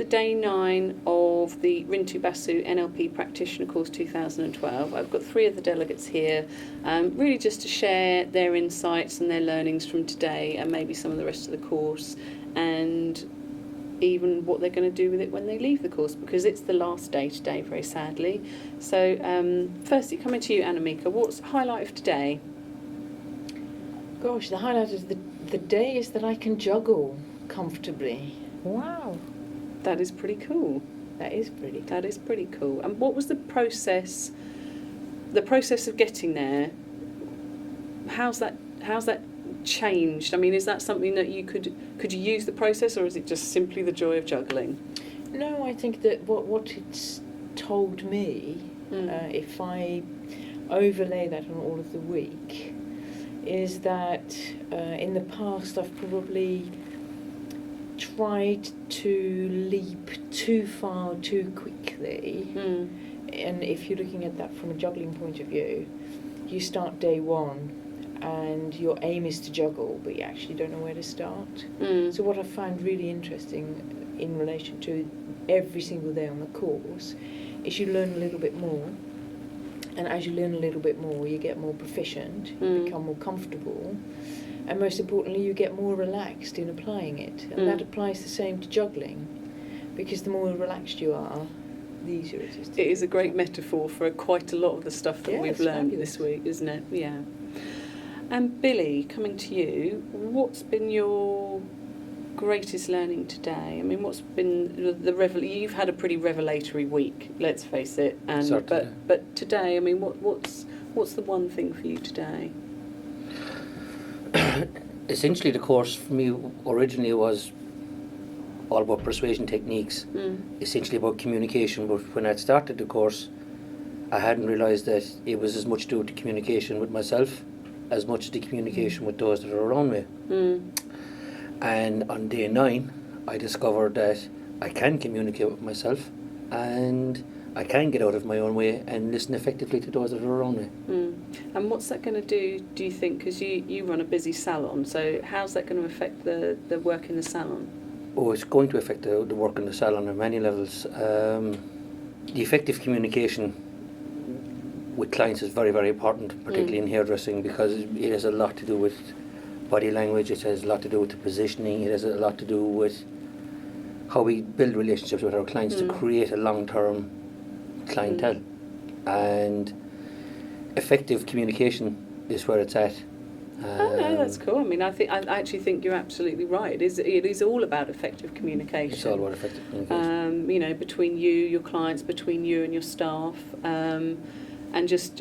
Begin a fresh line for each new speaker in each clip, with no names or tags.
day 9 of the Rintu Basu NLP Practitioner course 2012. I've got 3 of the delegates here, really just to share their insights and their learnings from today and maybe some of the rest of the course, and even what they're going to do with it when they leave the course, because it's the last day today, very sadly. So firstly, coming to you, Annemieke, what's the highlight of today?
Gosh, the highlight of the day is that I can juggle comfortably.
Wow.
That is pretty cool.
That is pretty cool.
That is pretty cool. And what was the process of getting there? How's that changed? I mean, is that something that you could you use the process, or is it just simply the joy of juggling?
No, I think that what it's told me, if I overlay that on all of the week, is that in the past I've probably tried to leap too far too quickly. And if you're looking at that from a juggling point of view, you start day 1 and your aim is to juggle, but you actually don't know where to start. So what I find really interesting in relation to every single day on the course is you learn a little bit more, and as you learn a little bit more, you get more proficient, you become more comfortable, and most importantly, you get more relaxed in applying it. And that applies the same to juggling, because the more relaxed you are, the easier it is.
It is a great metaphor for quite a lot of the stuff that we've learned this week, isn't it? Yeah. And Billy, coming to you, what's been your greatest learning today? I mean, what's been you've had a pretty revelatory week, let's face it. And but today, I mean, what's the one thing for you today?
Essentially, the course for me originally was all about persuasion techniques, essentially about communication. But when I started the course, I hadn't realised that it was as much to do with the communication with myself as much as the communication with those that are around me. And on day 9, I discovered that I can communicate with myself, and I can get out of my own way and listen effectively to those that are around me.
And what's that going to do you think? Because you run a busy salon, so how's that going to affect the work in the salon?
Oh, it's going to affect the work in the salon on many levels. The effective communication with clients is very, very important, particularly in hairdressing, because it has a lot to do with body language, it has a lot to do with the positioning, it has a lot to do with how we build relationships with our clients to create a long-term clientele. And effective communication is where it's at.
No, that's cool. I mean, I actually think you're absolutely right. It is all about effective communication.
It's all about effective communication.
Between you, your clients, between you and your staff, and just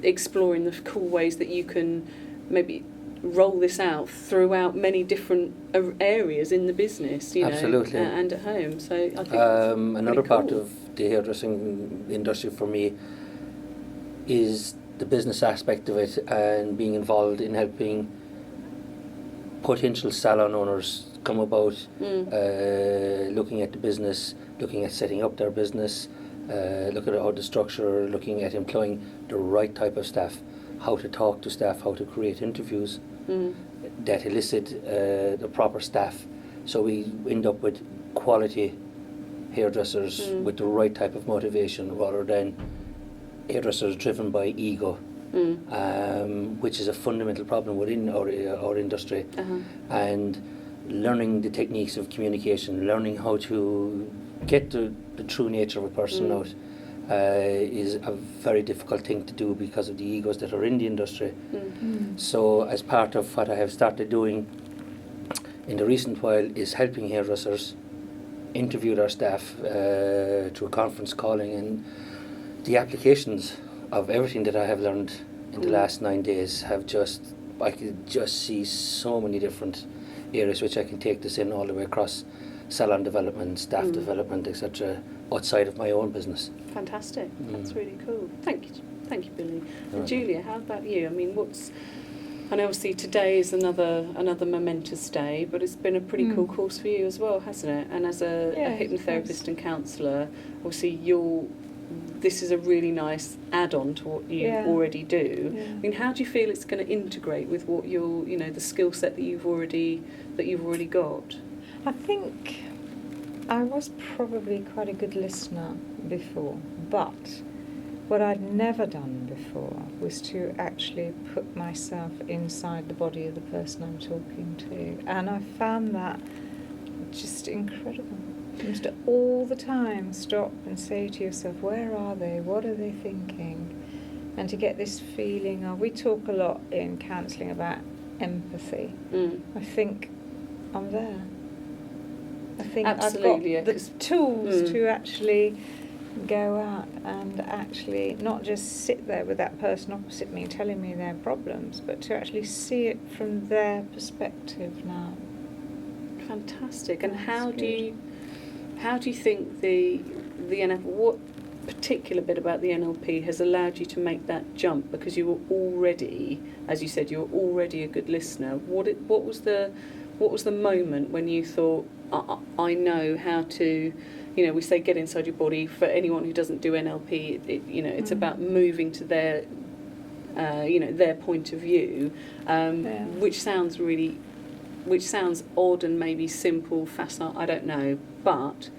exploring the cool ways that you can maybe roll this out throughout many different areas in the business,
Absolutely.
And at home. So I think
another part of the hairdressing industry for me is the business aspect of it, and being involved in helping potential salon owners come about, looking at the business, looking at setting up their business, looking at how the structure, looking at employing the right type of staff, how to talk to staff, how to create interviews that elicit the proper staff, so we end up with quality hairdressers with the right type of motivation, rather than hairdressers driven by ego, which is a fundamental problem within our industry. And learning the techniques of communication, learning how to get the true nature of a person out, is a very difficult thing to do because of the egos that are in the industry. So as part of what I have started doing in the recent while is helping hairdressers interview their staff through a conference calling, and the applications of everything that I have learned in the last 9 days I could just see so many different areas which I can take this in all the way across salon development, staff development, etc., outside of my own business.
Fantastic. That's really cool. Thank you, Billy. And Julia, how about you? I mean, and obviously today is another momentous day, but it's been a pretty cool course for you as well, hasn't it? And as a hypnotherapist and counsellor, obviously this is a really nice add-on to what you already do. I mean, how do you feel it's going to integrate with what the skill set that you've already got?
I think
I was probably quite a good listener before, but what I'd never done before was to actually put myself inside the body of the person I'm talking to. And I found that just incredible. You must all the time stop and say to yourself, where are they? What are they thinking? And to get this feeling of, we talk a lot in counselling about empathy. I think I'm there. I think
Absolutely,
I've got the tools to actually go out and actually not just sit there with that person opposite me telling me their problems, but to actually see it from their perspective now.
Fantastic. And
That's
how
good.
do you think the NLP, what particular bit about the NLP has allowed you to make that jump? Because you were already, as you said, you were already a good listener. What was the moment when you thought, I know how to, we say get inside your body. For anyone who doesn't do NLP, it's about moving to their, their point of view, which sounds odd and maybe simple, facile, I don't know, but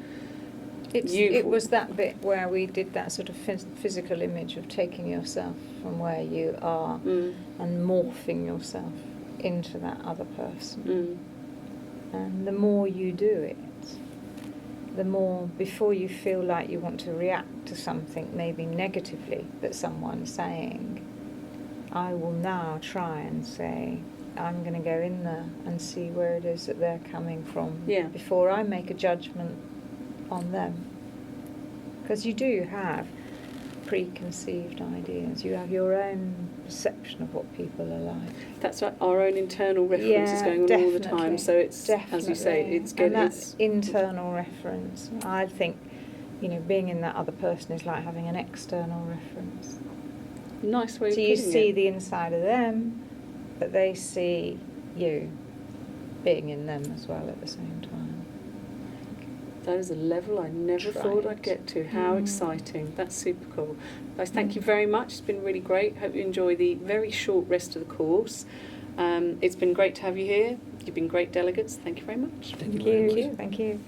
it was that bit where we did that sort of physical image of taking yourself from where you are and morphing yourself into that other person. And the more you do it, the more, before you feel like you want to react to something maybe negatively that someone's saying, I will now try and say, I'm going to go in there and see where it is that they're coming from before I make a judgment on them. Because you do have preconceived ideas. You have your own perception of what people are like.
That's right. Our own internal reference is going on all the time. So it's, as you say, it's good.
And that internal reference, I think, being in that other person is like having an external reference.
Nice way of
so
putting it.
You see the inside of them, but they see you being in them as well at the same time.
That is a level I never thought I'd get to. How exciting. That's super cool. Guys, thank you very much. It's been really great. Hope you enjoy the very short rest of the course. It's been great to have you here. You've been great delegates. Thank you very much.
Thank you very much.
Thank you.